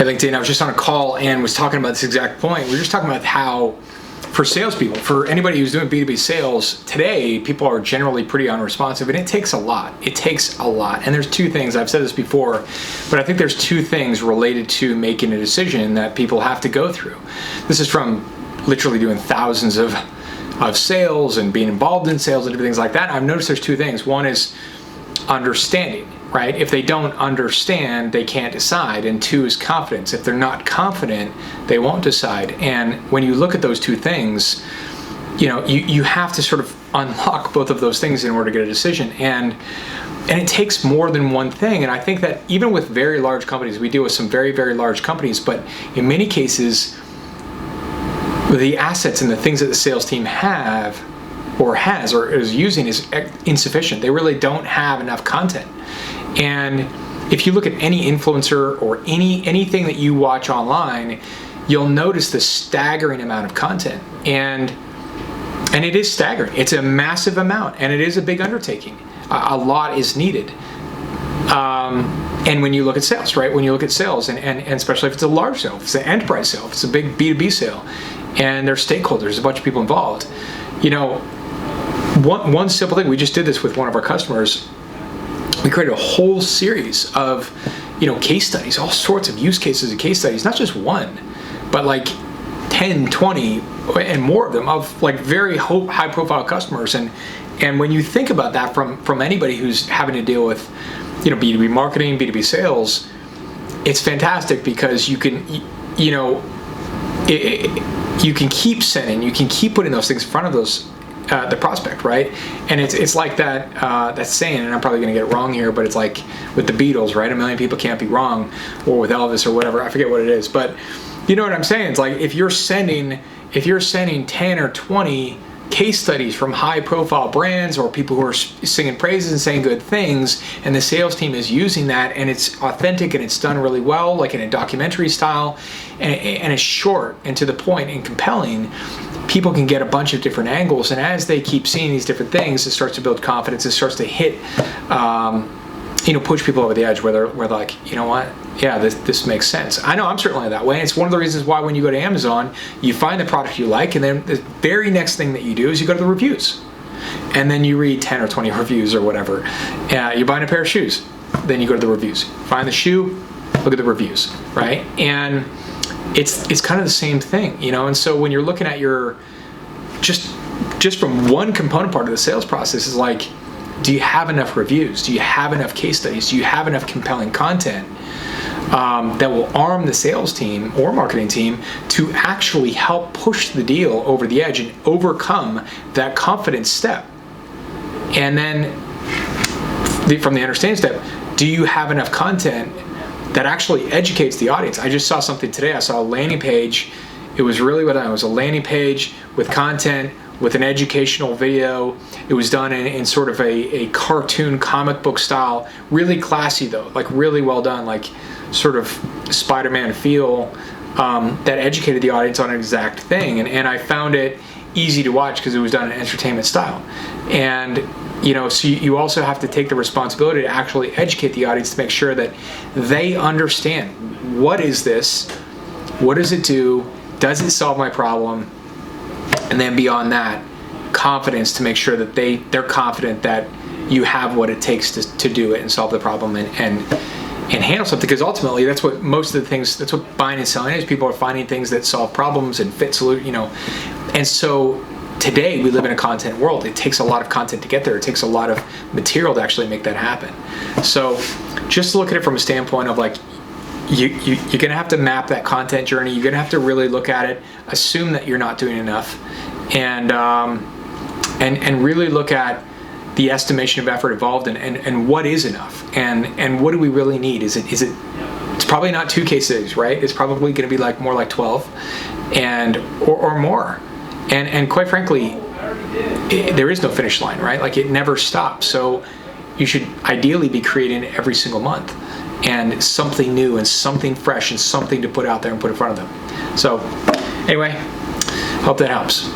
Hey, LinkedIn, I was just on a call and was talking about this exact point. We were just talking about how for salespeople, for anybody who's doing B2B sales, today people are generally pretty unresponsive, and it takes a lot. It takes a lot. And there's two things, I've said this before, but I think there's two things related to making a decision that people have to go through. This is from literally doing thousands of sales and being involved in sales and different things like that. I've noticed there's two things. One is understanding, right? If they don't understand, they can't decide. And two is confidence. If they're not confident, they won't decide. And when you look at those two things, you have to sort of unlock both of those things in order to get a decision. And it takes more than one thing. And I think that even with very large companies, we deal with some very, very large companies, but in many cases, the assets and the things that the sales team has or is using is insufficient. They really don't have enough content. And if you look at any influencer or anything that you watch online, you'll notice the staggering amount of content. And it is staggering. It's a massive amount, and it is a big undertaking. A lot is needed. And when you look at sales, right? When you look at sales, and especially if it's a large sale, if it's an enterprise sale, if it's a big B2B sale, and there's stakeholders, a bunch of people involved, one simple thing, we just did this with one of our customers. We created a whole series of, case studies, all sorts of use cases and case studies, not just one, but like 10, 20, and more of them of like very high profile customers. And when you think about that from anybody who's having to deal with, B2B marketing, B2B sales, it's fantastic because you can, you can keep sending, you can keep putting those things in front of the prospect, right? And it's like that saying, and I'm probably going to get it wrong here, but it's like with the Beatles, right? A million people can't be wrong, or with Elvis or whatever. I forget what it is, but you know what I'm saying? It's like if you're sending 10 or 20 case studies from high-profile brands or people who are singing praises and saying good things, and the sales team is using that, and it's authentic and it's done really well, like in a documentary style, and it's short and to the point and compelling, people can get a bunch of different angles. And as they keep seeing these different things, it starts to build confidence. It starts to hit, push people over the edge where they're like, you know what? Yeah, this makes sense. I know I'm certainly that way. And it's one of the reasons why when you go to Amazon, you find the product you like, and then the very next thing that you do is you go to the reviews. And then you read 10 or 20 reviews or whatever. You're buying a pair of shoes. Then you go to the reviews. Find the shoe, look at the reviews, right? And it's kind of the same thing, and so when you're looking at your just from one component part of the sales process is like, do you have enough reviews? Do you have enough case studies? Do you have enough compelling content that will arm the sales team or marketing team to actually help push the deal over the edge and overcome that confidence step? And then from the understanding step, do you have enough content that actually educates the audience? I just saw something today. I saw a landing page. It was really well done. It was a landing page with content, with an educational video. It was done in sort of a cartoon comic book style, really classy though, like really well done, like sort of Spider-Man feel, that educated the audience on an exact thing. And I found it easy to watch because it was done in entertainment style. And so you also have to take the responsibility to actually educate the audience to make sure that they understand, what is this? What does it do? Does it solve my problem? And then beyond that, confidence to make sure that they're confident that you have what it takes to do it and solve the problem and handle something. Because ultimately, that's what most of the things, that's what buying and selling is. People are finding things that solve problems and fit solutions, And so today we live in a content world. It takes a lot of content to get there. It takes a lot of material to actually make that happen. So just look at it from a standpoint of like, you're going to have to map that content journey. You're going to have to really look at it, assume that you're not doing enough, and really look at the estimation of effort involved and what is enough, and what do we really need? Is it it's probably not 2 case studies, right? It's probably going to be more like 12 or more. And quite frankly, there is no finish line, right? Like it never stops. So you should ideally be creating every single month, and something new and something fresh and something to put out there and put in front of them. So anyway, hope that helps.